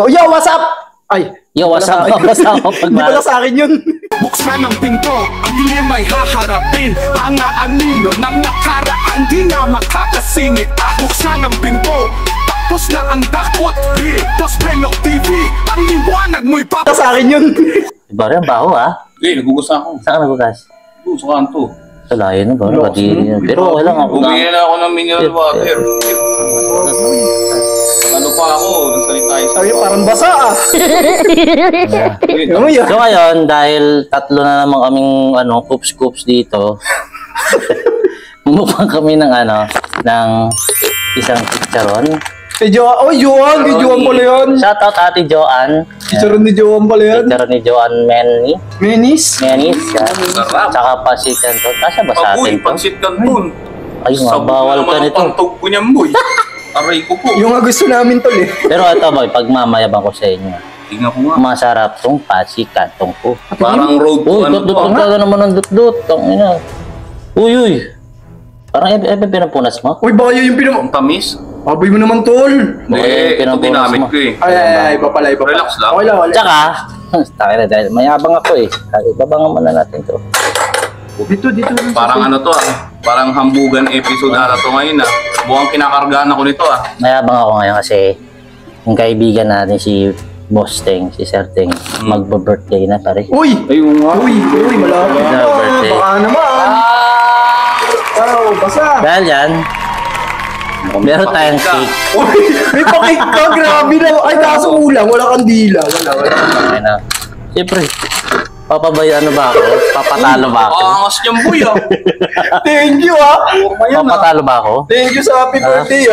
Yo, what's up? Ay, yo, what's up? Hindi pala sa akin yun. Buksan ang pinto, ang hindi may haharapin. Ang aanino ng nakaraan, di na makakasingit. Buksan ang pinto, tapos na ang dakot. Tapos Penok TV, ang liwanag mo'y Pala sa akin yun. Bari, ang baho nagugas ako. Saan ka nagugas? Sa kanto. Sa layo na ba? Pero okay lang ako. Bumili na ako ng mineral water. Ano pa ako? Nagsalita tayo. Sabi, parang basa So ngayon, dahil tatlo na naman kaming coops dito, mukha kami ng isang chicharon. Joan pala yan. Shoutout Ate Joan. Chicharon ni Joan pala yan. Chicharon ni Joan Menis. Yan. Sarap. Tsaka pansit canton. Kasya ba sa atin to? Pansit canton. Ay, bawal ka nito. Pantog ko niyan, boy. Aray ko po. Yung nga gusto namin tol eh. Pero ito boy, pagmamayabang ko sa inyo. Tingnan ko nga. Masarap tong pansit canton ko. Parang road to Uy, dut-dut ka naman ng dut-dut. Tangina. Uy. Parang pinapunas mo? Uy, baka yun yung Ang tamis. Aboy mo naman tol. Hindi, ito ginamit ko eh. Ay, iba pala. Relax lang. Okay lang. Tsaka, tayo na dahil mayabang ako eh. Ibabangan muna natin to. Dito. Parang ano to Parang hambugan episode na to ngayon Mukhang kinakargaan ako nito Mayabang ako ngayon kasi yung kaibigan natin si Boss Teng, si Sir Teng, magba-birthday na pare. Uy, malapit na. birthday. Baka naman. Basa. Dahil yan, meron tayong cake. Uy, may pakik ka. Grabe na. Ay, kaso ulang. Wala kang dila. Wala. Siyempre, papatalo ba ako? Angas niyang boy Thank you Papatalo ba ako? Thank you sa happy birthday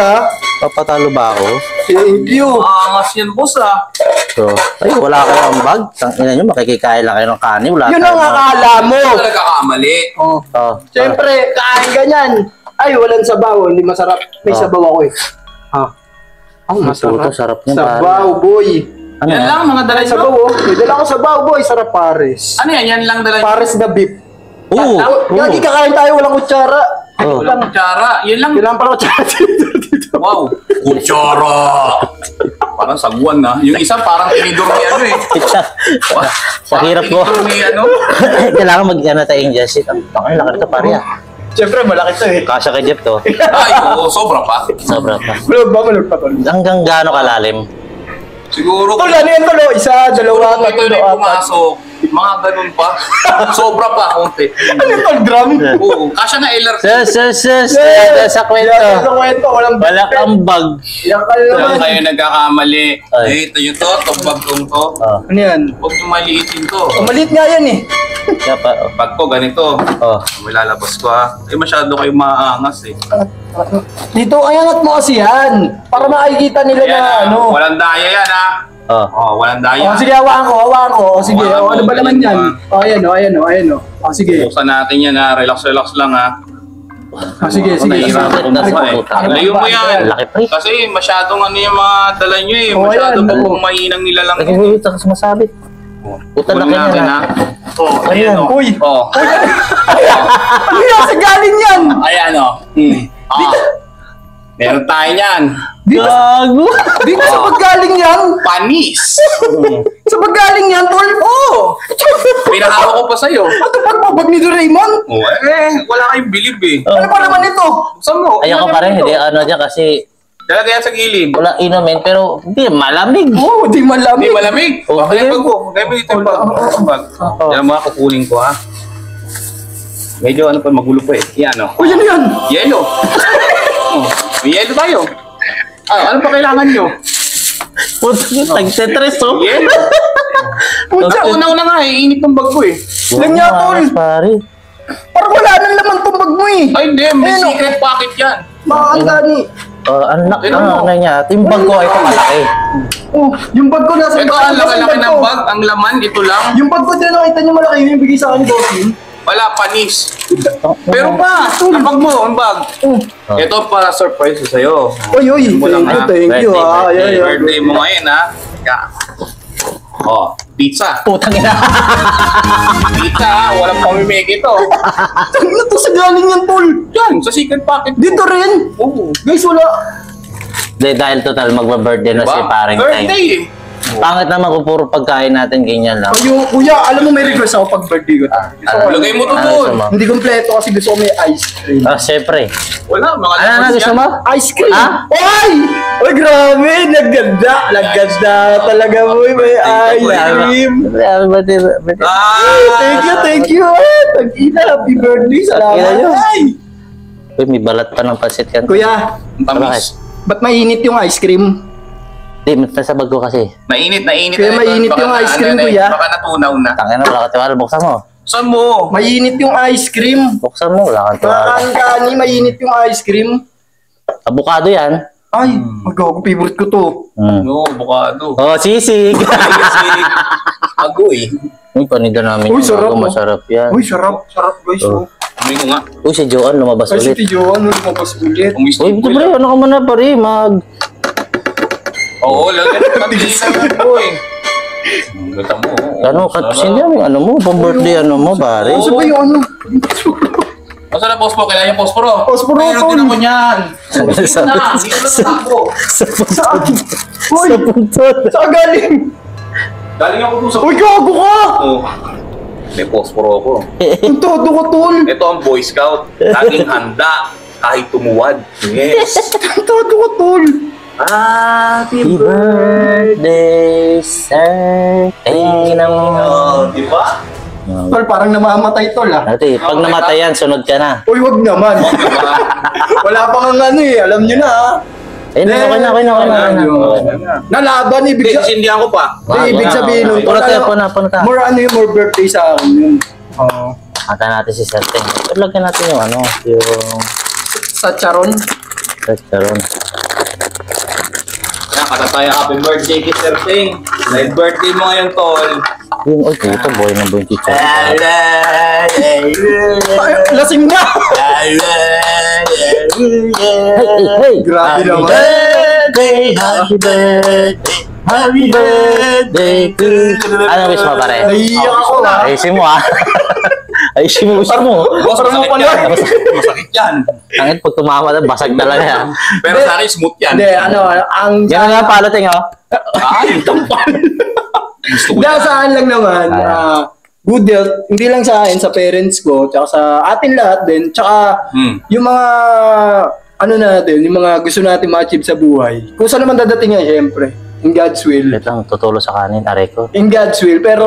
Papatalo ba ako? Thank you. Angas yan boss So, ay, wala kayong bag. Tangina nyo, makikikain lang kayo ng kanin. Wala Yun ang akala mo. Talaga kamali. Siyempre, kain ganyan. Ay, walang sabaw. Hindi masarap. May sabaw ako eh. Ang masarap. Sarap niya. Sabaw, boy. Ano Yan lang mga dala Sabaw, may dala ko sabaw, boy. Sarap pares. Ano yan? Yan lang dala Pares na beef. Oo. Lagi kakain tayo, walang kutsara. Walang kutsara. Yan lang. Kailangan pala kutsara dito. Wow. Kutsara. Parang sagwan Yung isa parang tinidor ni Sa hirap ko. Kailangan mag-ano tayo yung Jesse. Ang laki nito pare Siyempre, malaki to eh. Kasya kay Jeff to. Ay, sobra pa. Sobra pa. Malog pa tol. Hanggang gaano kalalim? Siguro Tol, ano yan tol? Isa, dalawa, ito tatlo, na apat. pumasok. Mga ganun pa. Sobra pa, konti. Ano yung tol, drum? Oo. Kasya na LRT. Sa kwento. Sa kwento, walang Wala kang bag. Yan ka Kaya naman. kayo nagkakamali. Ay. Ito yung itong bag kong to. Ano yan? Huwag yung maliitin to. Maliit nga yan eh. Kaya pa, Pag ko ganito, may lalabas ko masyado kayo maaangas eh. Dito, ayangat mo kasi yan. Para makikita nila na ano. Walang daya yan walang daya. Sige, hawakan ko. Sige, Hawakan mo, ano ba naman yan? Ayan o. Sige. Buksan natin yan relax lang Sige. Nahihirapan ko Layo mo yan. Laki pre. Kasi masyadong yung mga dala nyo masyadong mahinang nila lang. Ay, ito kasi masabit. Puta laki natin na. Ayan Uy! Oh. Ano yan? Sa galing yan? Ayan meron tayo yan. Gago! Dito sa paggaling yan? Panis. Sa paggaling yan, tol? Oo! Pinahawak ko pa sa'yo. Ito pagpapag ni Doraemon? Wala kayong bilib Ano pa naman ito? Saan mo? Ayoko pa rin, hindi dyan kasi Talaga yan sa gilid. walang inumin pero hindi malamig. Oo, di malamig. Hindi malamig. Okay. Kaya pag ko. Kaya mo dito yung bag. Yan mga kukunin ko Medyo magulo pa Yan Uy, ano yan? Yelo. May yelo tayo. Ano pa kailangan nyo? Puta, nagtetres Yelo. Pucha, Una nga init ng bag ko lang niya, tol. Pare. Parang wala nang laman tong bag mo eh. Ay hindi, may Ayun, secret pocket yan. Makakandani. Anak niya. Yung bag ko, ito malaki. Oh, yung bag ko nasa Ito ang laki ng bag. Ang laman, ito lang. Yung bag ko din nakita niyo malaki yung bigay sa akin ni Bossing. Wala, panis. Pero pa, ang bag mo, ang bag. Ito para surprise ko sa'yo. Uy, Mo lang, thank you Birthday mo ngayon pizza. Putang ina. Pizza, walang pamimig ito. Ano to sa galing yan, tol? Yan, sa secret pocket. Dito rin. Oo. Guys, wala. Dahil total magba-birthday na si paring Teng. Birthday Pangit naman kung puro pagkain natin, ganyan lang. Kuya, alam mo may request ako pag birthday ko. Lagay mo to Ano doon. gusto mo? Hindi kompleto kasi gusto ko may ice cream. Ah, syempre. Wala, mga Ano gusto mo? Ice cream! Ha? Oy! Oy, grabe! Naganda! Naganda talaga mo. May ice cream! Happy birthday. Thank you! Tag-ina, happy birthday! Tag-ina nyo. Salamat! Ay! Uy, may balat pa ng pansit yan. Kuya, Tamis. ba't mainit yung ice cream? Di, nasa bag ko kasi. Mainit. Kaya na ito. mainit Baka yung ice na- cream, ano na eh, kuya. Baka natunaw na. Tangina, wala ka tiwala. Buksan mo. Saan mo? Mainit yung ice cream. Buksan mo, wala ka tiwala. Kani, mainit yung ice cream. Avocado yan. Ay, magawa ko, favorite ko to. No, bukado. Oh, sisig. Agoy. Uy, panida namin. Uy, yung sarap, bago, oh. masarap yan. Uy, sarap guys. Oh. Amoy ko nga. Uy, si Joanne lumabas Ay, si ulit. Tijo, ano lumabas ulit? Umis Uy, ito pre, ano ka muna pare, Oo, lagyan mo ng pizza mo, boy. Gata mo. Ano, hindi mo, ano mo, pang birthday, ano mo, pare. Ano ba yung ano? Masa na posporo? Kailangan yung posporo? Posporo, Meron din tol. ako niyan. Dito na. Dito na takbo. Saan? Uy, Sa puntod. saan galing? Galing ako doon sa... Uy, gago ka! Oh. May posporo ako. Ang todo ko, tol. Ito ang Boy Scout. Laging handa kahit tumuwad. Yes. Ang todo ko, tol. Happy birthday, sir. Tingnan mo. Oh, di ba? Tol, parang namamatay, tol, ah. Ate, pag namatay yan, sunod ka na. Uy, wag naman. Diba? Wala pa kang ano eh, alam nyo na, ah. Okay na. Nalaban, ibig Hindi, sabihin. sindihan ko pa. Ibig sabihin nun, Punta tayo, ano, punta. more ano yung more birthday sa akin yun. Oo. Ata natin si Sir Ting. Lagyan natin yung ano, yung Sa Charon. restaurant. Yan, katataya happy birthday kay Sir Ting. Dahil birthday mo ngayon, tol. Yung, okay, ito boy ng boy teacher. Ay, lasing na! Hey! Grabe naman. Happy birthday to you. Ano wish mo pare? Naiiyak ako, ah. Ayusin mo ah. Ayusin mo wish mo. Boss, Parang masakit pala. yan. Masakit yan. Angit pag tumama na, basag talaga yan. Pero sa akin, smooth yan. Hindi, ano, ang... Yan nga palating oh. Ay, tampal. Gusto ko Dahil yan. sa akin lang naman, good health, hindi lang sa akin, sa parents ko, tsaka sa atin lahat din, tsaka yung mga, ano natin, yung mga gusto natin ma-achieve sa buhay. Kung saan naman dadating yan, syempre, in God's will. Wait lang, tutulo sa kanin, aray ko. In God's will, pero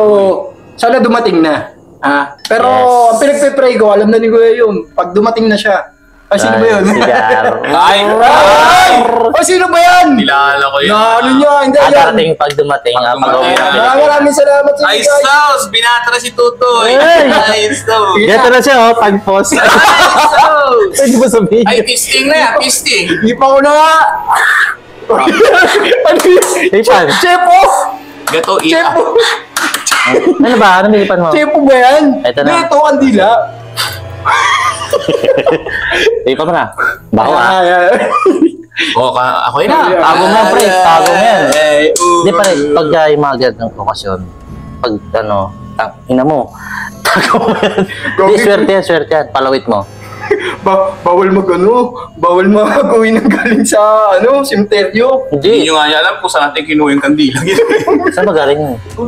sana dumating na. Pero Yes. ang pinagpe-pray ko, alam na ni Kuya yun, pag dumating na siya. Ay, sino ba yun? Sigar. Ay! Ay! Ay, sino ba yan? Nilala ko yun. Na ano niya, hindi yan. Darating pag dumating, pag-uwi natin. Maraming salamat sa Ay, inyo, guys. sauce! Binatra si Tutoy! Ay! Ay, sauce! Ganito na siya oh, pag-post. Ay, sauce! Pwede mo sabihin. Ay, pisting na yan, pisting! Hindi pa ko na nga. Ano yun? Hey, pan. Chef off! Gato, Chef ita. off! Ano ba? Ano bilipan mo? Chef off ba yan? Ito na. Ito, kandila. Bilipan mo na. Bako ah. O, ako yun na. Tago mo pre, tago mo yan. Ay, Hindi pare, pag yung mga ganitong okasyon, pag ano, ina mo, tago mo yan. Hindi, swerte yan, palawit mo. Bawal bawal mag-uwi ng galing sa, simteryo. Hindi Hindi, nyo nga alam kung saan natin kinuha yung kandila. saan ba galing yun? Ito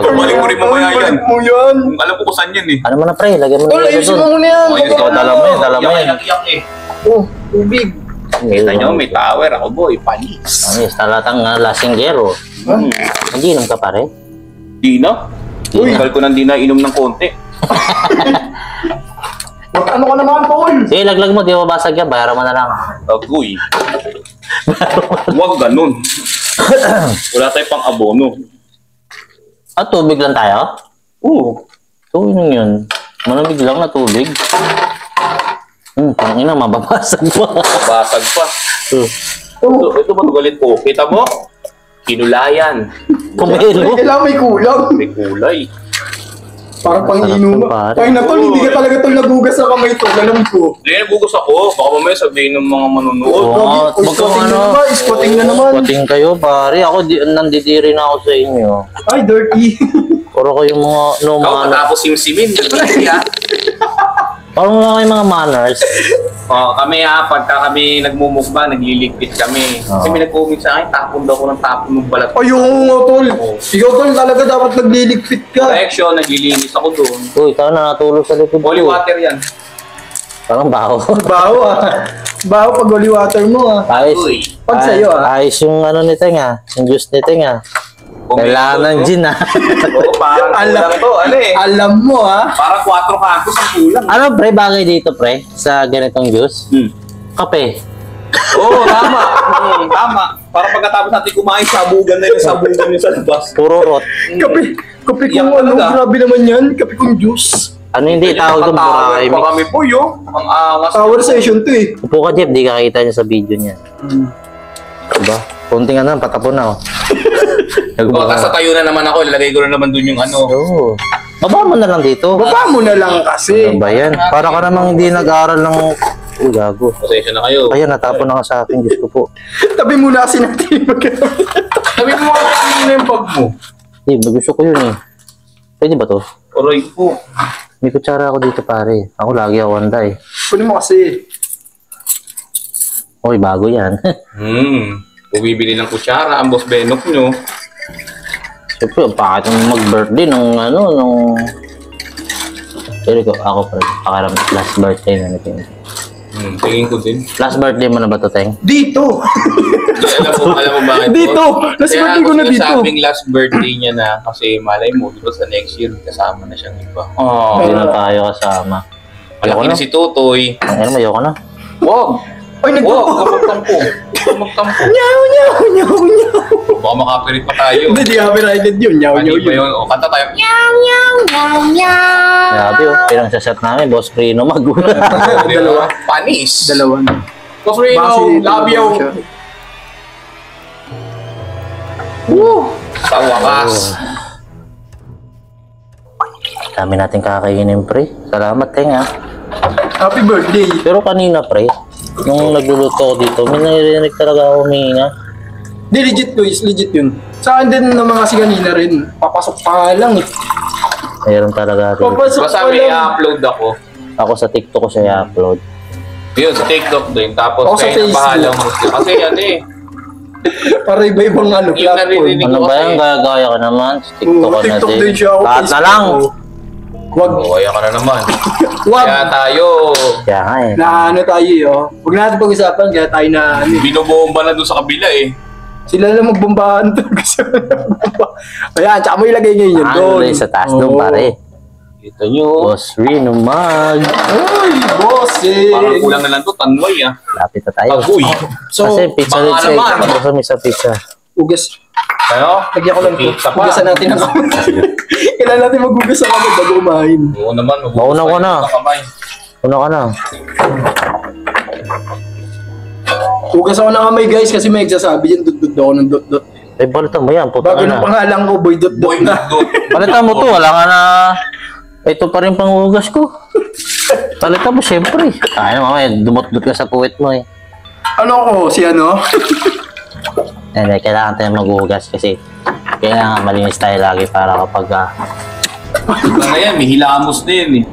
lang, balik mo rin mamaya yan. Balik mo yan. Alam ko kung saan yan eh. Ano mo na pre, lagyan mo Tol, na yun ayusin doon. mo muna yan. Ayos Ikaw, dala mo yan, dala mo yan. Iyak eh. Oh, tubig. Kita nyo, may tower. Ako boy, panis. Anis, talatang lasinggero. Hindi inom ka pare. Di na. Tagal ko nang di na inom ng konti. Ano ka naman, Paul? Sige, laglag mo, di mo basag yan, bayaran mo na lang. Agoy. Huwag ganun. Wala tayo pang abono. At tubig lang tayo? Oo. So, yun. Malamig lang na tubig. Tangina, mababasag pa. Basag pa. Ito ba galit ko? Kita mo? Kinulayan. Kumelo. Kailangan may kulang. May kulay. Parang pang-inuman. Pare. Ay na, Tol, hindi ka talaga, Tol, nagugas sa kamay, Tol. Alam ko. Hindi, nagugos ako. Baka mamaya sabihin ng mga manonood. Oo, Uy, spotting na naman, spotting na naman. Spotting kayo, pare. Ako, nandidiri na ako sa inyo. Ay, dirty. Puro kayo mga, Ikaw, matapos simsimin. Ito na siya. parang wala kayong mga manners. Kami pagka kami nagmumukbang, nagliligpit kami. Kasi may nag-comment sa akin, tapon daw ko ng tapon ng balat. Ayun nga, tol. Ikaw, tol, talaga dapat nagliligpit ka. Correction, naglilinis ako doon. Uy, ikaw na natulog sa likod ko. Holy water yan. Parang baho. Baho Baho pag holy water mo Ayos. Uy. Pag sa'yo Ayos yung ano ni Tenga. Yung juice ni Tenga. Kailangan ng gin Oo, parang kulang to. Ano eh. Alam mo Parang 4 kantos ang kulang. Ano pre, bagay dito pre? Sa ganitong juice? Kape. Oo, tama. Tama. Para pagkatapos natin kumain, sabugan na yung sa labas. Puro rot. Kape kung Yan ano, talaga. grabe naman yan. Kape kung juice. Ano hindi tawag doon? Burakay Pa mix. kami po yun. Ang angas. Power session to eh. Upo ka Jeff, di ka kita niya sa video niya. Diba? Kunting ano, patapon na oh. Tapos tayo na naman ako, ilalagay ko na naman dun yung ano. Oo. Baba mo na lang dito. Baba mo na lang kasi. Ano ba yan? Para ka namang hindi nag-aaral ng... Uy, gago. Pasensya na kayo. Kaya natapon na ka sa akin, Diyos ko po. Tabi muna kasi natin Sabi mo mga kanina yung bag mo. Hindi, gusto ko yun eh. Pwede ba to? Aray po. May kutsara ako dito pare. Ako lagi ako handa eh. Kunin mo kasi. Uy, bago yan. Bumibili ng kutsara, ang boss Benok nyo. Siyempre, bakit yung mag-birthday nung ano, nung... Pero ako pa pakaram last birthday na natin. Tingin ko din. Last birthday mo na ba to, Teng? Dito. alam mo bakit Dito. Last Kaya birthday ko na dito. sabing last birthday niya na kasi malay mo, di ba sa next year, kasama na siyang iba. Hindi na tayo kasama. Malaki na si Totoy. Ano, ayoko na. Wag! Ay, Wag! Magtampo. Magtampo. Nyaw, nyaw, nyaw, nyaw. Baka makapirit pa tayo. Hindi, di copyrighted yun. Nyaw, Ano nyaw ba yun. yun? O, kanta tayo. Grabe oh, pinang-sasat namin, Boss Prino mag. Dalawa. Panis. Dalawa na. Boss Reno, love you. Sa wakas. Dami natin kakainin, pre. Salamat, Teng, ha. Happy birthday. Pero kanina, pre, nung nagluluto ko dito, may naririnig talaga ako huminga. Di, legit guys. Legit yun. Sa akin din naman kasi kanina rin. Papasok pa nga lang eh. Mayroon talaga rin. Papasok pa Basta may lang. i-upload ako. Ako sa TikTok ko siya i-upload. Yun, sa TikTok din. Tapos Ako sa kayo na Facebook. bahala mo. Kasi yan eh. Para iba-ibang ano, Yung platform. naririnig Ano ko ba kasi. yan? Gaya ka naman. Sa TikTok Oo, ka na TikTok din. din siya ako. Lahat na Facebook lang. ako. Wag. Kaya ka na naman. Wag. Kaya tayo, Kaya nga eh. Na ano tayo Huwag natin pag-usapan. Kaya tayo na ano eh. binobomba na doon sa kabila eh. Sila lang magbombahan to. Ayan, tsaka mo ilagay ngayon yun Ano doon. rin sa taas doon, Oo. pare. Kita nyo. Boss Rino mag. Ay, boss eh. Parang kulang na lang to, tanway ah. Lapit na tayo. Agoy. So, Kasi pizza baka rin siya. naman. Gusto mo sa pizza. ugas. Ano? Lagyan ko lang to. Pizza pa. Ugasan natin ang kamay. Kailangan natin mag-ugas ang kamay bago kumain. Oo naman. Mauna ko na. Kamay. Una ka na. Ugas ako ng kamay guys kasi may nagsasabi yan. Dot-dot ako ng dot-dot. Eh, balitan mo yan. Puta Bago ka ng na. pangalan ko, boy dot-dot Boy, na. doon. Palitan mo to. Wala ka na. Ito pa rin pangugas ko. Palitan mo, syempre. Ay, mamaya, dumot-dot ka sa puwet mo eh. Ano ko? Si ano? Hindi, kailangan tayo maghugas kasi kailangan malinis tayo lagi para kapag Ano yan, may hilamos din eh.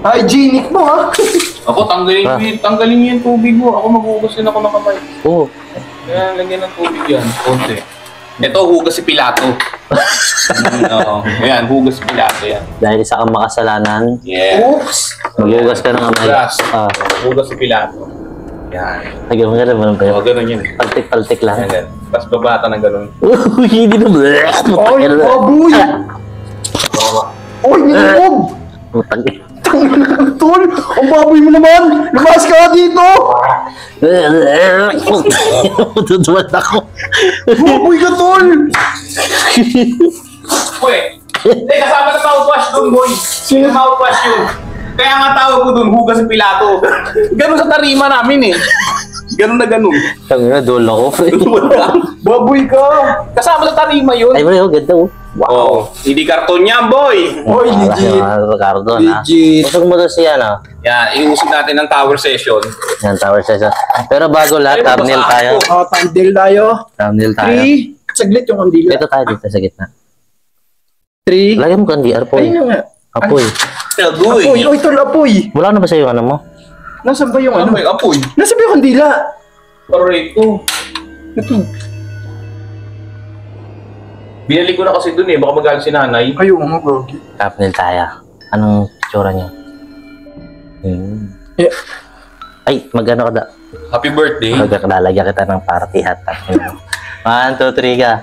Hygienic mo ha? Ako, tanggalin niyo yung tubig mo. Ako maghugas din ako ng kamay. Oo. Kaya lagyan ng tubig yan. Konti. Ito, hugas si Pilato. Oo. Ayan, hugas si Pilato yan. Dahil isa kang makasalanan, Yeah. Oops! maghugas ka ng kamay. Hugas. Ah, Hugas si Pilato. Yan. lagyan mo na naman ba O, yun? ganun yun. Paltik-paltik lang. Yan. Tapos babata ng ganun. Uy, hindi na ba? Ay, baboy! Oy, nilog! Putang Tol, ang baboy mo naman! Lumas ka dito! Tutuwan ako. Baboy ka, Tol! Uy! Hindi, kasama na mouthwash doon, boy. Sino mouthwash yun? Kaya nga tawag ko doon, hugas si Pilato. Ganun sa tarima namin eh. Ganun na ganun. Tangina, dolo ko, pre. Baboy ka! Kasama sa tarima yun. Ay, pre, oh, ganda oh. Oo. Hindi karton yan, boy. Oy, legit! Ricardo, na. Legit! Usog mo daw siya, no? Yan, iusog natin ng tower session. Yan, tower session. Pero bago lahat, Ay, thumbnail babasa tayo. ako. Thumbnail tayo. Thumbnail tayo. 3. Saglit yung kandila. Dito tayo, dito sa gitna. 3. Lagyan mo kandi, Ayun Arpoy. na nga. Apoy. Apoy! Oy, Tol, apoy! Wala na ba sa'yo ano mo? Nasaan ba yung Ano ano? may apoy? Nasaan ba yung kandila? Parito. Ito. Binalik ko na kasi dun eh. Baka magaling si nanay. Ayaw mo, Gogi. Kapnil tayo. Anong tsura niya? Yeah. Ay, magano ka da? Happy birthday. Magkakalagyan kita ng party hat. 1, 2, 3 ka.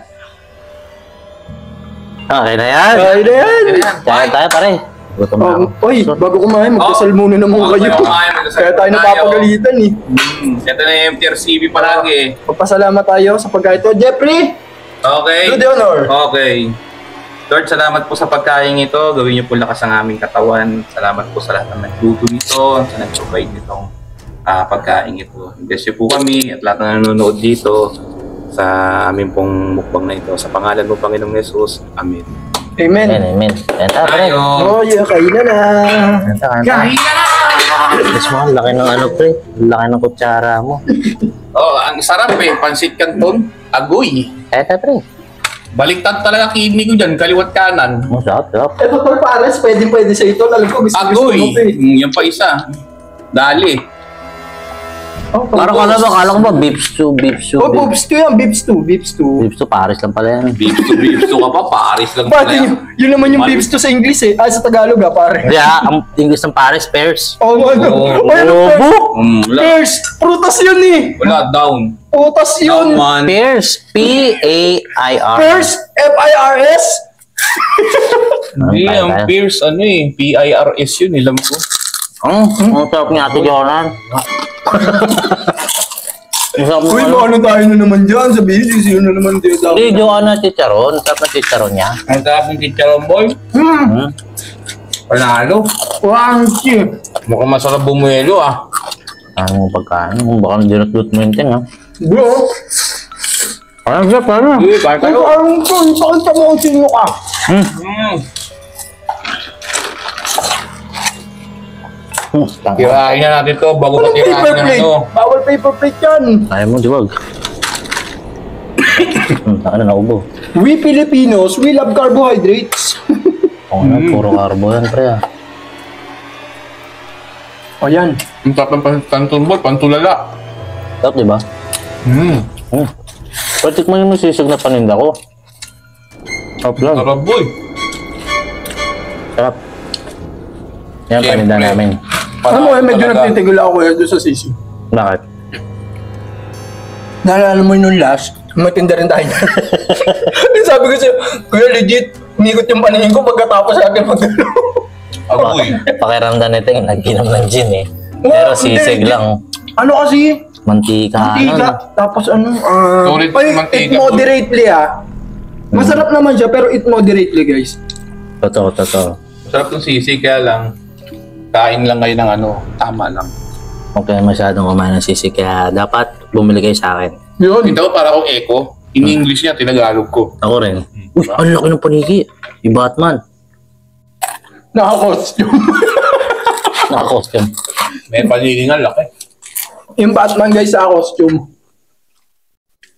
Okay na yan. Ay, na yan! Kaya tayo pare. Gutom na ako. Oy, bago kumain, magdasal muna naman kayo. Kaya tayo napapagalitan eh. Ito na yung MTRCB palagi eh. Magpasalamat tayo sa pagkain ito. Jeffrey! Okay. Do the honor. Okay. Lord, salamat po sa pagkain ito. Gawin niyo po lakas ang aming katawan. Salamat po sa lahat ng nagluto nito, sa nag-provide nitong pagkain ito. Bless niyo po kami at lahat na nanonood dito sa aming pong mukbang na ito. Sa pangalan mo, Panginoong Jesus. Amen. Amen. Amen. Kaya tayo pare. Tayo. Oh, yeah, kain na na. Kain tayo. Mas mo, laki ng ano pre. Laki ng kutsara mo. Oh, ang sarap eh. Pansit Canton. Agoy. Kaya tayo pre. Baliktad talaga kidney ko dyan. Kaliwat kanan. Sarap. Ito tol pares, pwede sa ito. Alam ko, gusto Agoy. mo eh. Yan pa isa. Dali. Oh, Parang kala ko ba beef stew. Oh, beef stew yan, beef stew. Beef stew, Paris lang pala yan. Beef to ka pa. Paris lang Pati pala yan. yun naman yung beef stew sa English eh. Sa Tagalog pare. Kaya, ang English ng Paris, pears. Oh, ano? Oh, Ay, ano, Wala. pears. Prutas yun eh. Wala. Down. Prutas yun. Down man. Pears. P-A-I-R. Pears, F-I-R-S. Hindi, ang Pierce, ano eh. P-I-R-S yun, alam ko. Ang sarap ni Ate Jonan. Ang sarap Uy, mo ano. ano tayo na naman dyan? Sabihin, sino na naman dyan? Hindi, Joanna Chicharon. Sarap na Chicharon niya. Ang sarap ng chicharon boy. Panalo. Crunchy. Mukhang masarap bumuelo ah. Ano pagkain? Baka dinat-lut mo yun ha. Bro, Parang sarap, parang. Uy, kaya kung kayo. parang kung pakita mo kung sino ka. Tirahin na natin to bago Walang patirahin paper na plate. ano. Bawal paper plate yan. Ayaw mo, diwag. Ano na ubo? We Filipinos, we love carbohydrates. Oo na, puro carbo yan, pre ah. O yan. Ang sarap ng Canton boy, pantulala. Sarap, di ba? Patik mo yung masisig na paninda ko. Sarap lang. Sarap boy. Sarap. Yan Siyempre. paninda namin. Ano mo, medyo Talaga. nagtitigil ako doon sa sisi. Bakit? Naalala mo yung last, matinda rin tayo. Sabi ko sa'yo, kuya legit, umikot yung paningin ko pagkatapos natin magdalo. Agoy. Pakiramdam nito yung nag-inom ng gin eh. Pero sisig Hindi. lang. Ano kasi? Mantika. Mantika. Tapos ano? Solid eat mantika. moderately Masarap naman siya pero eat moderately guys. Totoo. Sarap ng sisig kaya lang. Kain lang kayo ng ano, tama lang. Huwag kayo masyadong kumain ng sisig kaya dapat bumili kayo sa akin. Yun. Ito para akong echo. In English niya, tinagalog ko. Ako rin. Uy, ang laki ng paniki. Yung Batman. Naka-costume. Naka-costume. May panilingan laki. Yung Batman guys sa costume.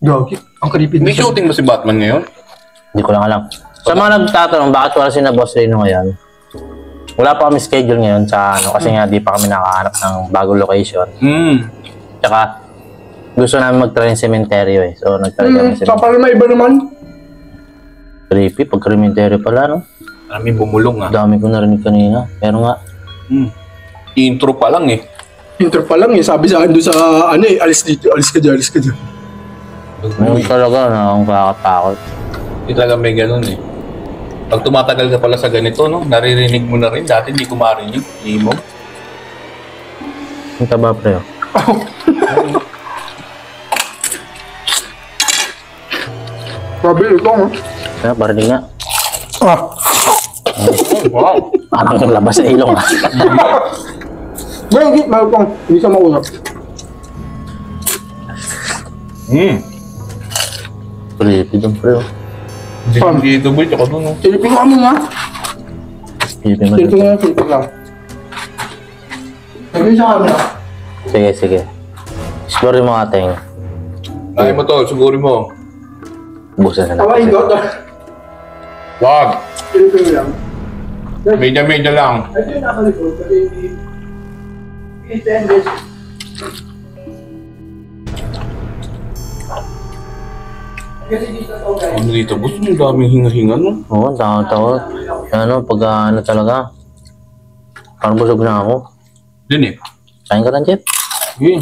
Gagi. Ang creepy. May shooting ba si Batman ngayon? Hindi ko lang alam. Sa mga nagtatanong, bakit wala si na Boss Reno ngayon? Wala pa kami schedule ngayon sa ano, kasi nga di pa kami nakahanap ng bagong location. Tsaka, gusto namin mag-try ng cementerio eh. So, nag-try kami ng Sa cementerio. parang may iba naman. Creepy, pag cementerio pala, no? Maraming bumulong ah. Dami ko narinig kanina. Pero nga, Intro pa lang eh. Intro pa lang sabi sa akin doon sa ano alis dito, alis ka dyan. ngayon talaga na akong kakatakot. Hindi talaga may ganun eh. Pag tumatagal ka pala sa ganito, no? Naririnig mo na rin. Dati hindi ko marinig. Imo. Ang taba, pre. Sabi ito Kaya, parinig nga. Wow. Parang labas sa ilong ah. Well, hindi siya mausap. Creepy doon, pre. Hindi dito boy. Tsaka doon. Silipin ka mo nga. Creepy mo Silipin doon. nga, silipin lang. Sabi sa camera. Sige. Explore mo ating Kaya mo to. Sigurin mo. busan na Tawain ko. natin. Wag. Silipin lang. Medya lang. Ito yung nakalikod kasi hindi... Ano dito, boss? Ang daming hinga-hinga, no? Oo, tao. Ano, pag ano talaga. Parang busog na ako. Din eh. Kain ka lang, Jeff. Sige.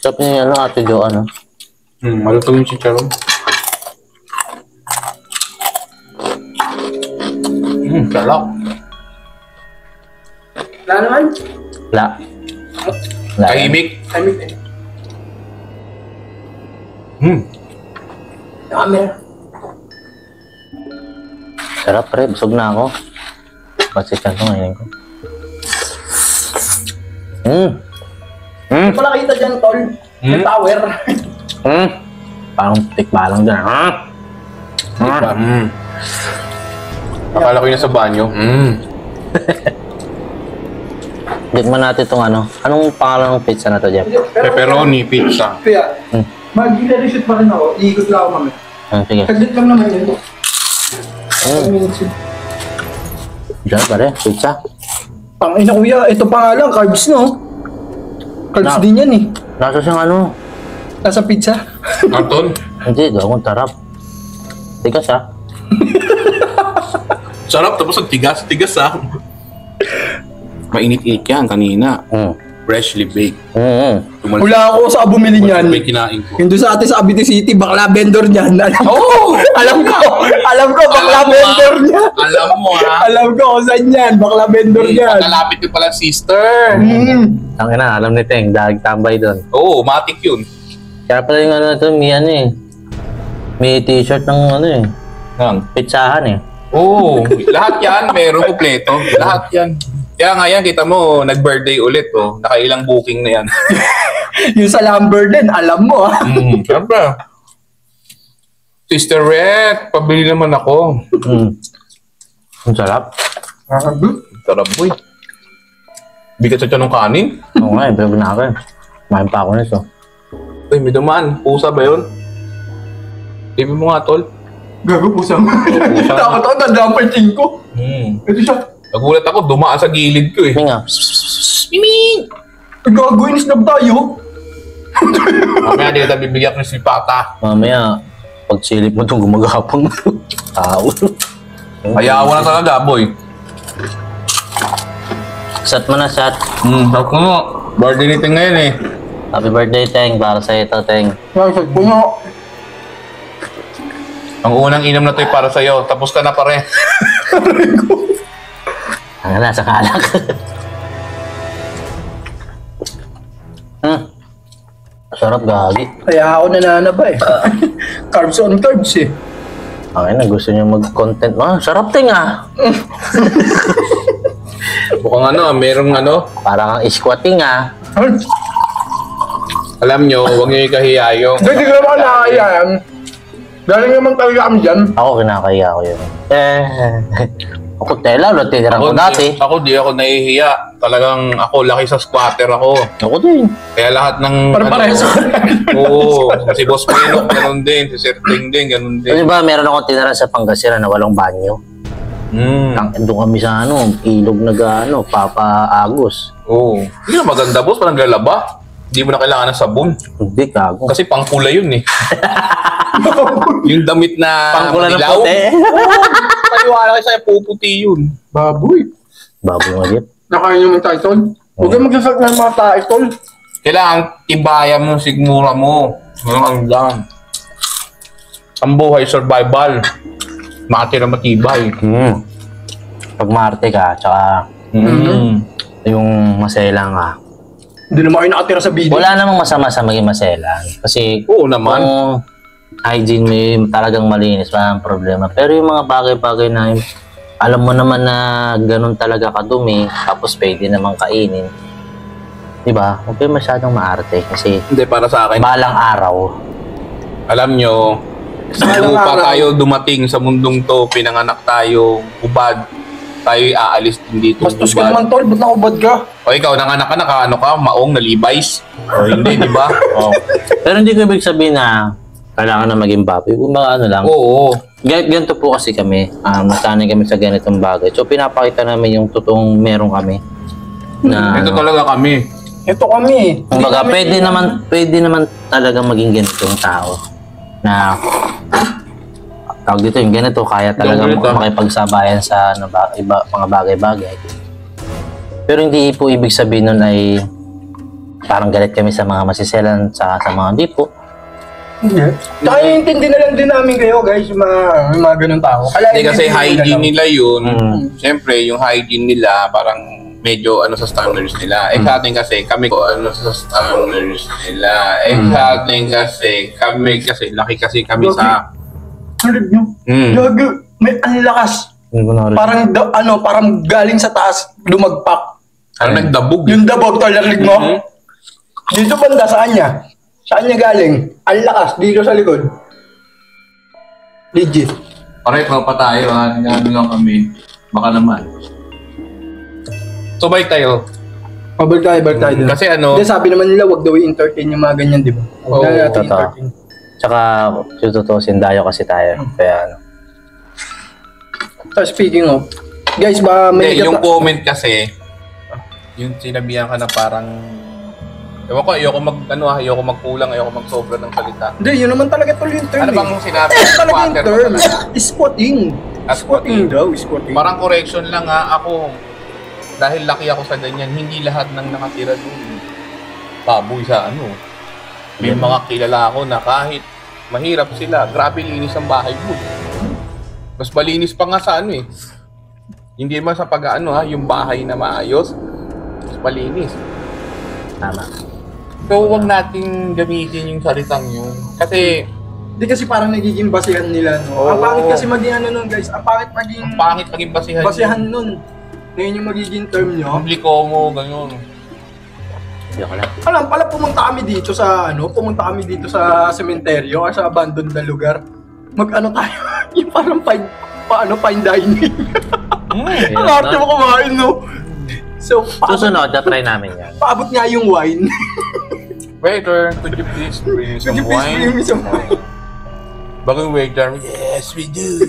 Sarap niya ano, Ate Jo, ano. Malutong yung chicharon. Sarap. Wala naman. Wala. Wala. Tahimik. Timing eh. Camera. Sarap, pre. Busog na ako. Kasi siya ito ngayon ko. Wala kita dyan, tol. Yung tower. Parang tikbalang dyan. Akala ko yun sa banyo. Tikman natin itong ano. Anong pangalan ng pizza na to, Jeff? Pepperoni pizza. Kaya, mag-reshoot pa rin ako. Iikot lang ako kami. Sige. Saglit lang naman yun. 5 minutes yun. Diyan, pare. Pizza. Ang ina kuya, ito pa nga lang, carbs no? Carbs Na- din yan eh. Nasa siyang ano. Nasa pizza. Anton? Hindi, gawang tarap. Tigas ha. Sarap, tapos ang tigas. Tigas ah. Mainit-init yan kanina. Freshly baked. Wala ako sa bumili niyan. May kinain ko. Yung doon sa atin sa Cavite City, bakla vendor niyan. Oh! Alam ko, bakla vendor niya. Alam mo ah. Alam ko kung saan yan, bakla vendor niyan. Pagkalapit ko pala sister. Ang ina, alam ni Teng, dahil tambay doon. Oo, matik yun. Kaya pala yung ano ito, may ano eh. May t-shirt ng ano eh. Pizzahan eh. Oo, lahat yan, meron kompleto. Lahat yan. Kaya nga yan, kita mo, nag-birthday ulit oh. Nakailang booking na yan. Yung sa Lumber din, alam mo ah. Siyempre. Sister Red, pabili naman ako. Ang sarap. Sarap boy. Bigat sa tiyan ng kanin. Oo nga eh, pero na ako eh. Kumain pa ako nito. Uy, may dumaan. Pusa ba yun? Tipin mo nga, tol. Gago pusang. Takot ako, tandaan pa yung ting ko. Ito siya. Nagulat ako, dumaan sa gilid ko eh. Minga. Gago, inisnab tayo. Mamaya, di ka bibigyan ko si Pata. Mamaya, pag silip mo itong gumagapang tao. Ayaw na talaga, boy. Sat mo na, sat. Sarap ko nga. Birthday ni Ting ngayon eh. Happy birthday, Teng. Para sa ito, Teng. Nasag ko nga. Ang unang inom na to'y para sa'yo. Tapos ka na pare. Ang nasa kalak. Sarap, gagi. Kaya ako nananaba eh. Carbs on carbs eh. Okay na, gusto niyo mag-content. Sarap, Teng ah. Mukhang ano, merong ano. Parang squatting ah. Alam nyo, huwag nyo ikahiya yung... Hindi ko naman nakakayaan. Galing naman talaga kami dyan. Ako, kinakaya ko yun. Ako, tela, ulit tinirang ko dati. Di ako nahihiya. Talagang ako, laki sa squatter ako. Ako din. Kaya lahat ng... Parang parehas. Oo. Si Boss Pinok, ganun din. Si Sir Ting din, ganun din. Kasi ba, meron akong tinira sa Pangasinan na walang banyo. Doon kami sa ano, ilog na ano, Papa Agos. Oo. Hindi na maganda, boss. Parang lalaba. Hindi mo na kailangan ng sabon. Hindi, kago. Kasi pangpula yun eh. Yung damit na Pangkula ng madilaw. puti. Paniwala kayo sa'yo, puputi yun. Baboy. Baboy nga dyan. Nakain yung mga title. Huwag kang magsasak ng mga title. Kailangan tibayan mo, sigmura mo. Ang lang. Ang buhay, survival. Matira matibay. Pag maarte ka, tsaka yung maselang ka. Hindi naman kayo nakatira sa video. Wala namang masama sa maging maselang. Kasi Oo naman. kung hygiene mo yung talagang malinis, walang problema. Pero yung mga bagay-bagay na yung, alam mo naman na ganun talaga kadumi, tapos pwede namang kainin. Diba? Huwag kayo masyadong maarte kasi Hindi, para sa akin. balang araw. Alam nyo, bago pa tayo dumating sa mundong to, pinanganak tayo, ubad, tayo'y aalis din dito. Bastos ka naman tol, ba't nakubad ka? O ikaw, nanganak ka, nakaano ka, maong na Levi's. O hindi, di ba? Oh. Pero hindi ko ibig sabihin na kailangan na maging baboy. Kung baka ano lang. Oo. Ganito po kasi kami. Masanay kami sa ganitong bagay. So pinapakita namin yung totoong meron kami. Na, Ito talaga kami. Ito kami. kumbaga, pwede naman talaga maging ganitong tao. Na, tawag dito yung ganito, kaya talaga Yung ganito. makipagsabayan sa ano, mga bagay-bagay. Pero hindi po ibig sabihin nun ay parang galit kami sa mga masiselan, sa mga hindi po. Hindi. Tsaka iintindi na lang din namin kayo guys, yung mga ganun tao. Hindi kasi hygiene nila yun. Mm. Yung hygiene nila parang medyo ano sa standards nila. Sa atin kasi kami ano sa standards nila. Sa atin kasi laki kasi kami sa Harap nyo. Gago, may ang lakas. Parang, parang galing sa taas, lumagpak. ano nagdabog. Yung dabog, talarig mo. Dito banda, saan niya? Saan niya galing? Ang lakas, dito sa likod. Legit. Pare, pa tayo ha. Ano lang kami. Baka naman. So, balik tayo. Balik tayo dun. Kasi ano, Hindi, sabi naman nila, wag daw i-entertain yung mga ganyan, di ba? Oo, Huwag na natin totoo. entertain. Tsaka, tututusin dayo kasi tayo. Kaya ano. So, speaking of, guys, ba may yung comment kasi, yung sinabihan ka na parang, ewan ko, ayoko magkulang, ayoko magsobra ng salita. Hindi, yun naman talaga tuloy yung term. Ano bang sinabi? Ano talaga yung Squatter term? ba talaga? Squatting. Squatting daw, squatting. Parang correction lang ha, ako, dahil laki ako sa ganyan, hindi lahat ng nakatira doon baboy sa ano. May mga kilala ako na kahit mahirap sila, grabe linis ang bahay mo. Mas malinis pa nga sa ano eh. Hindi man sa pag-ano ha, yung bahay na maayos, mas malinis. Tama. So, huwag nating gamitin yung salitang yun. Kasi, Hindi kasi parang nagiging basihan nila, no? Oo. Ang pangit kasi maging ano nun, guys. Ang pangit maging ang pangit maging basihan. basihan nun. Ngayon yung magiging term nyo. Publiko mo, ganyan. Yoko lang. Alam pala, pumunta kami dito sa sementeryo or sa abandoned na lugar. Mag-ano tayo, yung parang fine dining. Ang arte mo kumain, no? So, Susunod, na-try namin yan. paabot nga yung wine. Waiter, could you please bring me Could some you please bring wine? me some wine? Bagong waiter, yes, we do.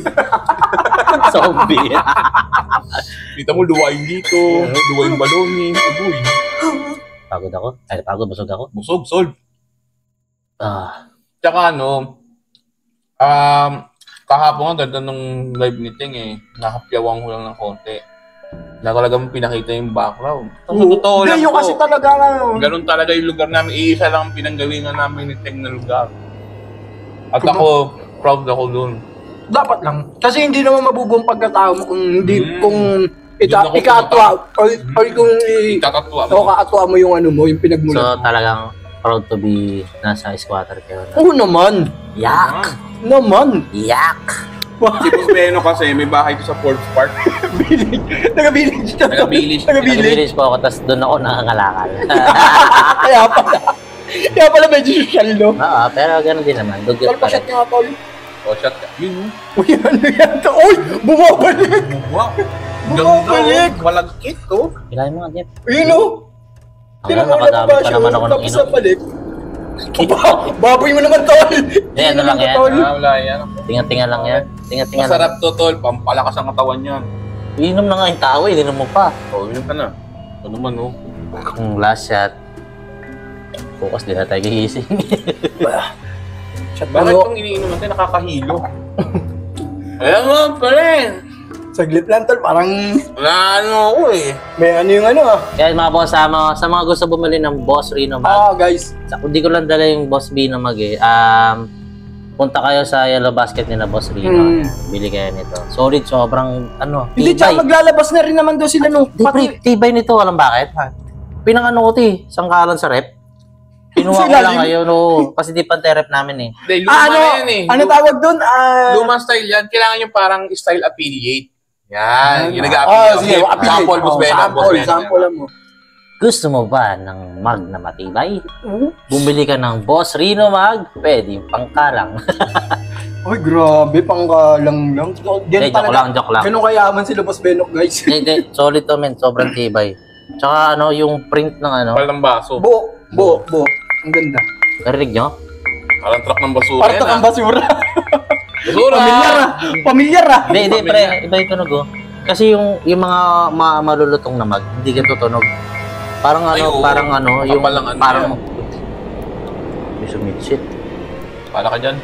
Zombie. Kita mo, luwain dito, luwain baloni, agoy. Pagod ako? Ay, pagod. Busog ako? Busog, solve. Ah. Tsaka ano, kahapon nga, ganda nung live ni Ting eh, nakapyawang ko lang ng konti. Na talagang pinakita yung background. Sa totoo lang Hindi, yung po, kasi talaga ganun talaga yung lugar namin. Iisa lang ang pinanggalingan namin ni Ting na lugar. At ako, proud ako dun. dapat lang. Kasi hindi naman mabubuong pagkatao mo kung hindi, kung Doon ako ikatwa, or kung Katatwa mo. katwa mo yung ano mo, yung pinagmulan. So, talagang proud to be nasa squatter kayo. Oo naman. Yak! Naman. Yak! Si Boss Beno kasi may bahay ko sa Forbes Park. Taga-village na. Taga-village. Taga-village. Nag-village po ako, tapos doon ako nangangalakal. Kaya pala. Kaya pala medyo social, no? Oo, pero ganun din naman. Dugyot Tol, pa pasyat rin. nga, tol. O, shot ka. Yun, Uy, ano yan? Uy, bumabalik. wow. Bumabalik. Malagkit, to. Kailangan mo nga, Jeff. Ayun, no? Wala, nakadami pa naman ako ng Tapos inom. na balik. Baboy mo naman, tol. Eh, ano lang yan? Tol. Wala yan. Tinga-tinga lang yan. Tinga-tinga lang. Masarap to, tol. Pampalakas ang katawan yan. Inom na nga yung tao, inom mo pa. O, yun ka na. Ano naman, oh. Last shot. Bukas din na tayo gigising. Shot Bakit ano? itong iniinom natin nakakahilo? Alam mo, pare. Saglit lang, tol. Parang Wala ano ako eh. may ano yung ano, ah. Kaya mga boss, sa mga gusto bumili ng Boss Reno Mag, Guys. hindi ko lang dala yung Boss Bino Mag eh. Punta kayo sa Yellow Basket nila, Boss Reno. Bili kayo nito. Solid, sobrang Hindi, tsaka maglalabas na rin naman daw sila nung Di, pre, tibay nito, alam bakit? Pinangano ko ti, sangkalan sa rep. Pinuha ko Sila, lang lim- ngayon, kasi di pante-rep namin eh. Hindi, luma na yan eh. Ano tawag doon? Lumang style yan. Kailangan yung parang style affiliate. Yan. Yung Sige, nag-affiliate. affiliate. Sample, Boss Beno. Boss Beno. Sample mo. Gusto mo ba ng mag na matibay? Bumili ka ng Boss Reno Mag, pwede pangkalang. Ay, grabe, pangkalang lang. Hindi, joke lang. Ganun kayaman sila, Boss Benok, guys. Hindi, solid to men, sobrang tibay. Tsaka ano, yung print ng ano, Palang baso. Bo. Ang ganda. narinig nyo? Parang truck ng basura Parang yan ang basura. Basura! Pamilyar ah. Hindi, pre, iba yung tunog oh. Kasi yung mga malulutong na mag, hindi ganito tunog. Parang ano, Ay, oo. parang ano, yung Kapal lang ano parang yan. may sumitsit. Pala ka dyan.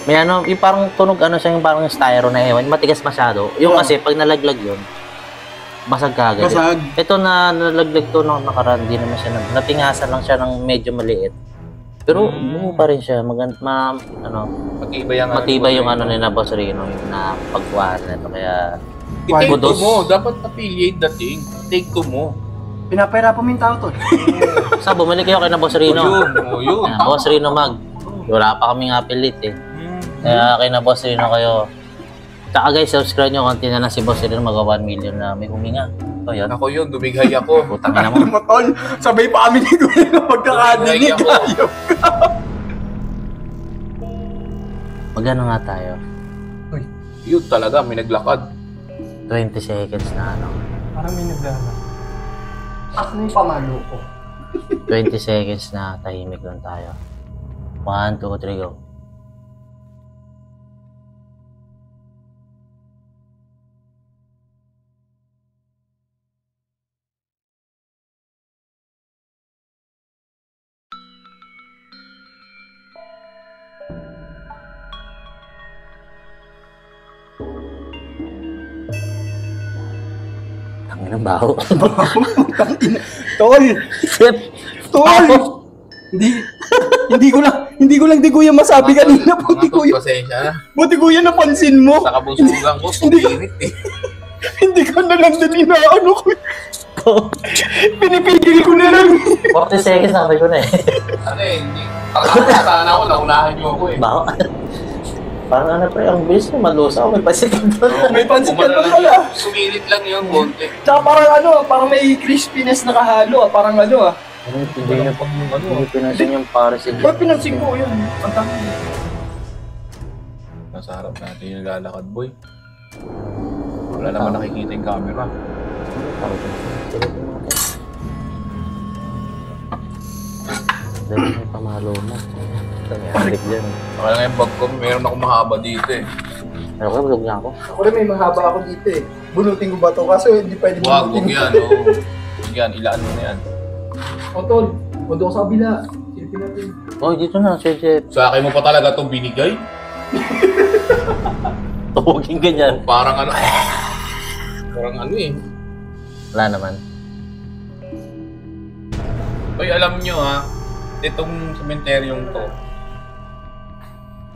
May ano, yung parang tunog ano siya, yung parang styro na ewan, matigas masyado. Yung kasi pag nalaglag yun, basag ka agad. Basag. Ito na nalaglag to nung nakaraan, di naman siya natingasan lang siya ng medyo maliit. Pero buo pa rin siya, ano, matibay yung ano ni na Boss Rino, yung napagkuhaan na ito. Kaya I-take Budos. mo. Dapat affiliate dating. Take to mo. Pinapahirapan mo yung tao to. sa bumalik kayo kay na Boss Rino. Yun. Ayan, Boss Rino Mag. Wala pa kaming affiliate eh. Kaya kay na Boss Rino kayo. Tsaka guys, subscribe nyo. Konti na lang si Boss Rino mag 1 million na may huminga. Ito yun. Ako yun, dumighay ako. Putang ina mo. Tol, sabay pa kami ni Kuya na pagkakadinig. Ay, Magano nga tayo? Yun talaga, may naglakad. 20 seconds na ano. Parang may naglala. Ako yung pamalo ko. 20 seconds na tahimik lang tayo. 1, 2, 3, go. Ang ina baho. Tol! Shit! Tol! Hindi ko lang di Kuya masabi kanina. Buti Kuya. Pasensya na. Buti Kuya napansin mo. Sa kabusugan ko, sumirit eh. Hindi ko na lang din inaano ko. Pinipigil ko na lang. 40 seconds sabi ko na eh. Ano eh, hindi. Sana ako, naunahan niyo ako eh. Baho. Parang ano pre, ang bilis mo malusaw. May pasikin doon. May pansit ka Kumano pa lang pala. yun, sumirit lang yun, konti. Tsaka parang may crispiness na kahalo. Parang ano. Hindi niya pag hindi pinasin yung parasin. Ba't pinansin ko yun? Ang dami. Nasa harap natin yung lalakad, boy. Wala naman nakikita yung camera. Dahil may pamalo mo. Tangyalik dyan. Saka lang yung bag ko, meron akong mahaba dito eh. Pero kaya bulog na ako. Ako rin may mahaba ako dito eh. Bunutin ko ba to? Kaso hindi pwede Wag, bunutin. huwag yan, oh. Huwag yan, ilaan mo na yan. O tol, punto ko sa kabila. Silipin natin. Oh, dito na, Sir Jeff. Sa akin mo pa talaga itong binigay? Tawagin ganyan. Parang ano, parang ano eh. Wala naman. Uy, alam nyo ha, itong sementeryong to,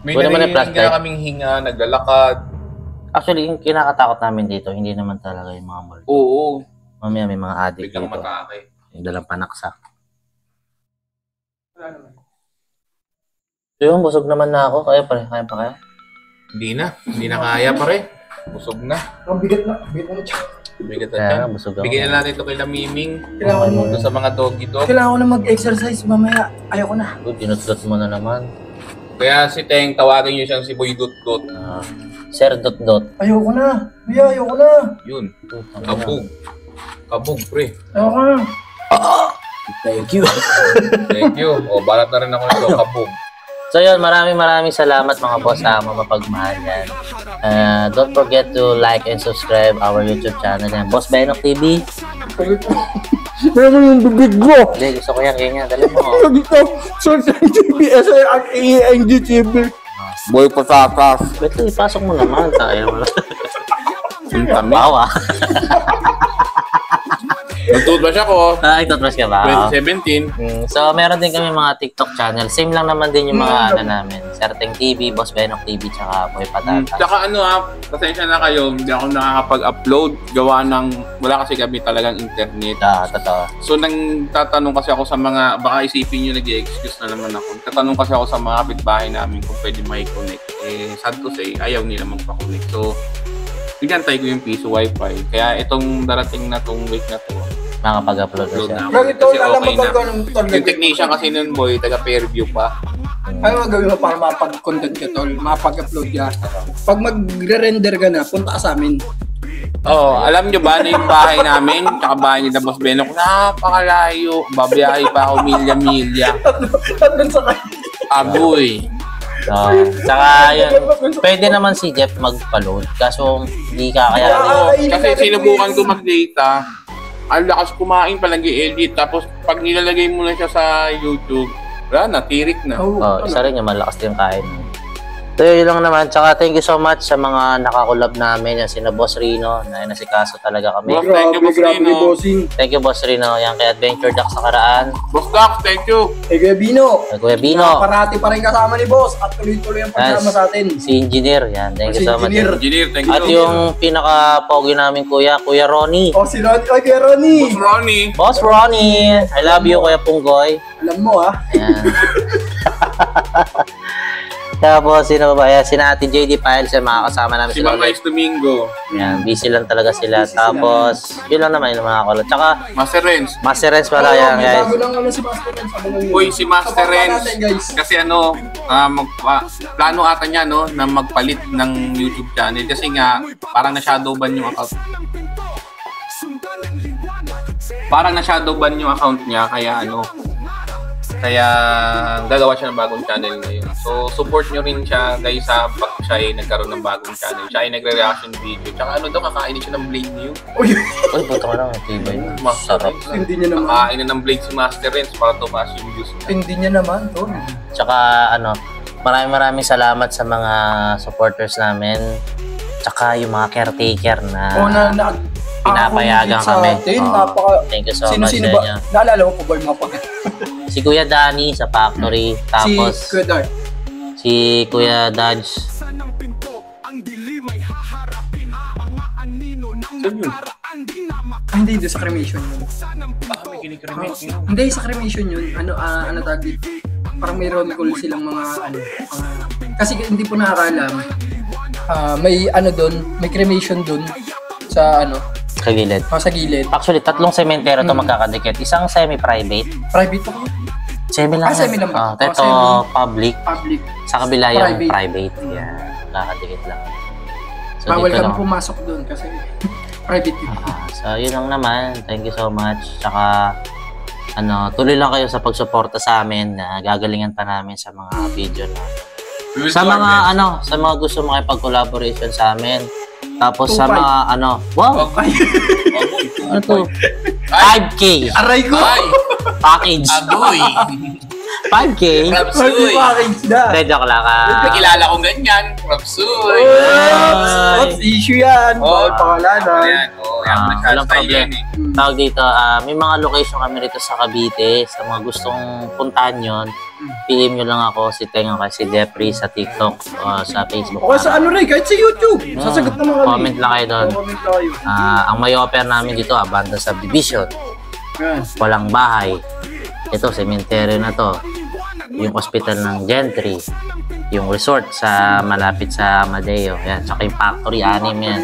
may Wala naman yung narinig plastic. na kaming hinga, naglalakad. Actually, yung kinakatakot namin dito, hindi naman talaga yung mga mall. Oo, Mamaya may mga addict biglang dito. matake. Yung dalang panaksak. Wala naman. So yun, busog naman na ako. Kaya pa kaya? Hindi na kaya pare. Busog na. Ang bigat na siya. Bigat na Kaya yan. nga, busog ako. Bigyan na natin ito kay Lamiming. Kailangan ko Doon sa mga doggy dog. Kailangan ko na mag-exercise mamaya. Ayoko na. Dinutlot mo na naman. Kaya si Teng, tawagin nyo siyang si Boy Dot Dot. Sir Dot Dot. Ayoko na. Kuya, ayoko na. Yun. Kabog. Kabog, pre. Ayoko na. Thank you. Thank you. O, balat na rin ako nito. Kabog. So yun, maraming salat mga boss sa mapagmahal yan. Don't forget to like and subscribe our YouTube channel yan. Boss Benok TV. Meron yung bibig mo. Hindi, gusto ko yan, ganyan. Dali mo. Dito, Search ng GBS at ANGTV. Boy Patatas. Beto, ipasok mo naman. Tayo mo lang. Ang tami. Bawa. Nag-toothbrush ako. Toothbrush ka ba? 2017. So, meron din kami mga TikTok channel. Same lang naman din yung mga ano namin. Serteng TV, Boss Benok TV, tsaka Boy Patatas. Tsaka ano ha, pasensya na kayo, hindi ako nakakapag-upload. Gawa ng, wala kasi kami talagang internet. Totoo. So nang tatanong kasi ako sa mga, baka isipin nyo nag-excuse na naman ako. Tatanong kasi ako sa mga kapitbahay namin kung pwede makikonnect. Eh, sad to say, ayaw nila magpa-connect. So, pinantay ko yung piso wifi. Kaya itong darating na tong week na to, Makapag-upload na upload siya. na ako. Bakit Kasi tol, alam mo okay tol na. ko anong tol? Yung technician kasi nun boy, taga Fairview pa. Ano nga gawin mo para mapag-content ka tol? Mapag-upload ka? Pag mag-render ka na, punta ka sa amin. Oo, alam nyo ba na yung bahay namin, tsaka bahay ni Boss Benok, napakalayo. Babiyahe pa ako milya-milya. Tatlong sakay. Agoy. So, tsaka yun, pwede naman si Jeff magpa-load. Kaso, hindi kakayanin. Kasi sinubukan ko mag-data, ang lakas kumain pa, nag-i-edit. Tapos pag nilalagay mo na siya sa YouTube, wala na, tirik na. Isa rin yung malakas din kain. So yun lang naman. Tsaka thank you so much sa mga nakakulab namin. Yan sina Boss Rino. Nasikaso talaga kami. Boss, thank you, Boss Rino. Bossing. Thank you, Boss Rino. Yan kay Adventure Duck sa Karaan. Boss Doc, thank you. Kuya Bino. Kay Kuya Bino. Parati pa rin kasama ni Boss at tuloy-tuloy ang pagsama sa atin. Si Engineer. Yan. Thank you so much. Engineer, thank you. At yung pinaka-pogi namin kuya, Kuya Ronnie. Si Ronnie. Kuya Ronnie. Boss Ronnie. Boss Ronnie. I love you, Kuya Punggoy. Alam mo Ayan. Tapos, sino ba ba? Ayan, sina Ate JD Piles, mga kasama namin Si sila. Mama is Domingo. Ayan, busy lang talaga sila. Tapos, yun lang naman yung mga kulot. Tsaka, Master Renz. Master Renz pala yan, guys. Bago lang si Master Renz. Uy, si Master Renz. natin, guys. Kasi plano ata niya, no, na magpalit ng YouTube channel. Kasi nga, parang na-shadowban yung account. Parang na-shadowban yung account niya, kaya gagawa siya ng bagong channel ngayon. So, support nyo rin siya, guys, sa pag siya ay nagkaroon ng bagong channel. Siya ay nagre-reaction video. Tsaka kakainin siya ng blade niyo. Uy, Puto ka lang, tibay. Sarap. hindi niya naman. Kakain na ng blade si Master Renz para tumaas yung views niya. Hindi niya naman, Tol. Tsaka, maraming salamat sa mga supporters namin. Tsaka yung mga caretaker na pinapayagan kami. Thank you so much sa inyo. Naalala mo po ba yung mga pag... Si Kuya Danny sa factory. Tapos, Si Kuya Dart. si Kuya Dodge. Hindi, sa cremation yun. May kinikremate niyo. Hindi, sa cremation yun. Ano tawag dito? Parang may call silang mga kasi hindi po nakakalam. May may cremation doon sa Sa gilid. sa gilid. Actually, 3 sementero to magkakadikit. Isang semi-private. Private po. Semi lang. Semi lang ba? Ito, public. Public. Sa kabila yung Private. private. Yan. Magkakadikit lang. So, Bawal dito kami lang. pumasok doon kasi private yun. So, yun lang naman. Thank you so much. Tsaka, tuloy lang kayo sa pagsuporta sa amin na gagalingan pa namin sa mga video na. Sa mga, sa mga gusto makipag-collaboration sa amin. Tapos sa mga, wow! Ano to? 5K! Aray ko! Package! Agoy! 5K? Rapsuy! Hindi, joke lang ka. Kilala kong ganyan. Rapsuy! What's issue yan? Pangalanan. Ayan. Walang problem. Tawag dito, may mga location kami rito sa Cavite. Sa mga gustong puntahan yun, PM nyo lang ako, si Tenga kasi si Jeffrey sa TikTok, sa Facebook. O sa kahit sa YouTube. Sasagot naman kami. Comment lang kayo doon. Comment lang kayo. Ang may offer namin dito, Abanda Subdivision. Yan. Walang bahay. Ito, cemetery na to. Yung hospital ng Gentry. Yung resort sa malapit sa Amadeo. Yan. Tsaka yung factory, 6 yan.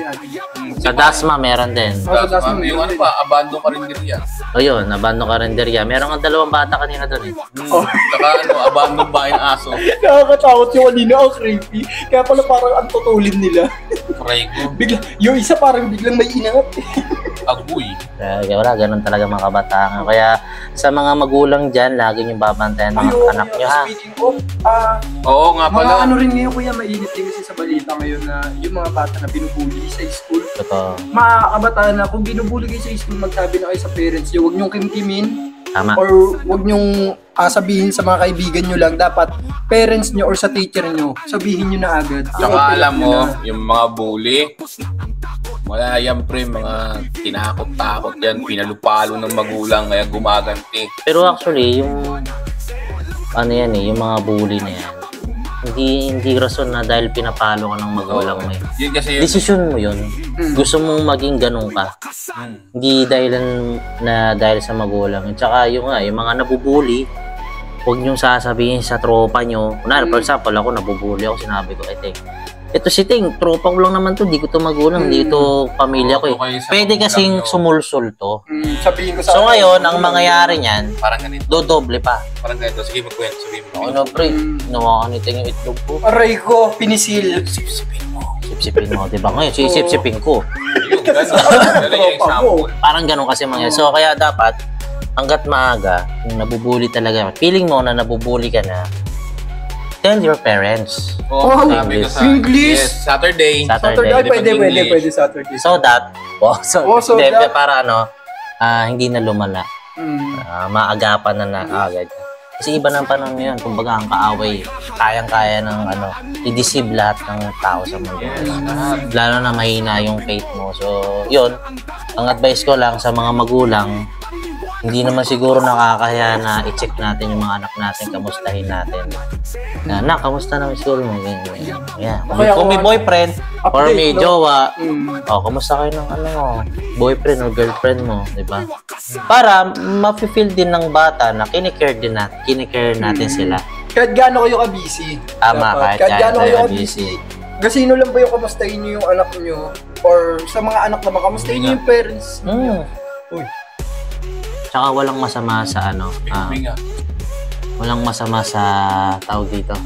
Sa Dasma, meron din. Sa Dasma, Yung abandon karinderya. O yun, Abando Carinderia. Meron nga 2 bata kanina doon eh. Tsaka abandon ba yung aso? Nakakatakot yung kanina. Ang creepy. Kaya pala parang ang tutulin nila. Prego. Yung isa parang biglang may inangat. Agoy. Kaya wala, ganun talaga mga kabataan. Kaya sa mga magulang dyan, lagi nyo babantayan mga anak nyo ha. Speaking of, Oo nga pala. mga rin ngayon kuya, mainit din kasi sa balita ngayon na yung mga bata na binubuli sa school. Totoo. Mga kabataan na kung binubuli kayo sa school, magsabi na kayo sa parents nyo, huwag nyong kimkimin. Tama. Or huwag nyong sabihin sa mga kaibigan nyo lang. Dapat parents nyo or sa teacher nyo, sabihin nyo na agad. Tsaka alam mo, yung mga bully, wala yan pre, mga tinakot-takot yan, pinalupalo ng magulang, kaya gumaganti. Pero actually, yung yung mga bully na yan, hindi rason na dahil pinapalo ka ng magulang mo. Yun kasi yun. Desisyon mo yun. Gusto mong maging ganun ka. Hindi dahil sa magulang. At saka yung mga nabubuli, huwag niyong sasabihin sa tropa niyo. Kunwari, for example, ako nabubuli ako, sinabi ko, ito si Ting, tropa ko lang naman to, di ko to magulang, di to pamilya ko eh. Pwede kasing sumulsul to. Sabihin ko sa So ngayon, ang mangyayari niyan, parang ganito. dodoble pa. Parang ganito. Sige, magkwento. Sabihin mo. Pre, nawakan nito yung itlog ko. Aray ko, pinisil. Sipsipin mo. Sipsipin mo, diba? Ngayon, sisipsipin ko. Yung gano'n. Dala yung example. Parang ganun kasi mangyayari. So kaya dapat, hanggat maaga, kung nabubuli talaga, feeling mo na nabubuli ka na, tell your parents. Sabi ko sa English. Yes, Saturday. Saturday, pwede Saturday. So that, so hindi, that- para hindi na lumala. Maagapan na agad. Kasi iba ng panahon ngayon, kumbaga ang kaaway, kayang-kaya ng i-deceive lahat ng tao sa mundo. Lalo na mahina yung faith mo. So, yun, ang advice ko lang sa mga magulang, hindi naman siguro nakakahiya na i-check natin yung mga anak natin, kamustahin natin. Na, kamusta naman siguro mo? Yeah. Kung may boyfriend, or may jowa, kamusta kayo ng boyfriend or girlfriend mo, di ba? Para ma-feel din ng bata na kinikare natin sila. Kahit gaano kayo ka-busy. Tama, kahit gaano kayo ka-busy. Kasi sino lang ba yung kamustahin nyo yung anak nyo? Or sa mga anak naman, kamustahin nyo yung parents nyo? Uy. Tsaka walang masama sa walang masama sa tawag dito.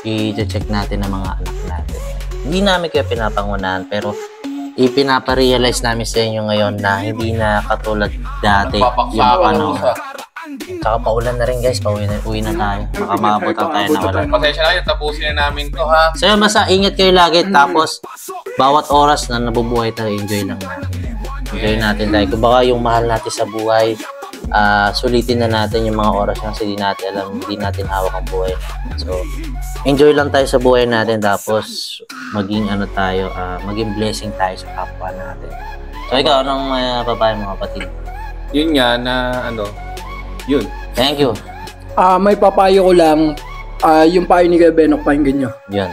I-check natin ang mga anak natin. Hindi namin kayo pinapangunahan, pero ipinapa-realize namin sa inyo ngayon na hindi na katulad dati. Yung tsaka paulan na rin guys, uwi na tayo. Baka maabutan tayo na wala. Pasensya na yun, tapusin na namin to ha. So yun, basta ingat kayo lagi. Tapos, bawat oras na nabubuhay tayo, enjoy lang natin. Enjoy natin tayo. Kung baka yung mahal natin sa buhay, sulitin na natin yung mga oras na hindi natin alam, hindi natin hawak ang buhay. So, enjoy lang tayo sa buhay natin. Tapos, maging maging blessing tayo sa kapwa natin. So, ikaw, anong papayo mga kapatid? Yun nga na yun. Thank you. May papayo ko lang, yung payo ni Kuya Benok, pakinggan nyo. Yun.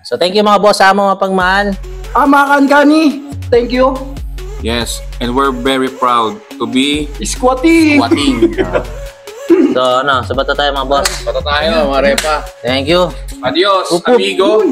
So, thank you mga boss, mga pagmahal. Mga kankani, thank you. Yes, and we're very proud to be Squatting. So, sabat na tayo mga boss. Bata tayo, mga repa. Thank you. Adios, amigo.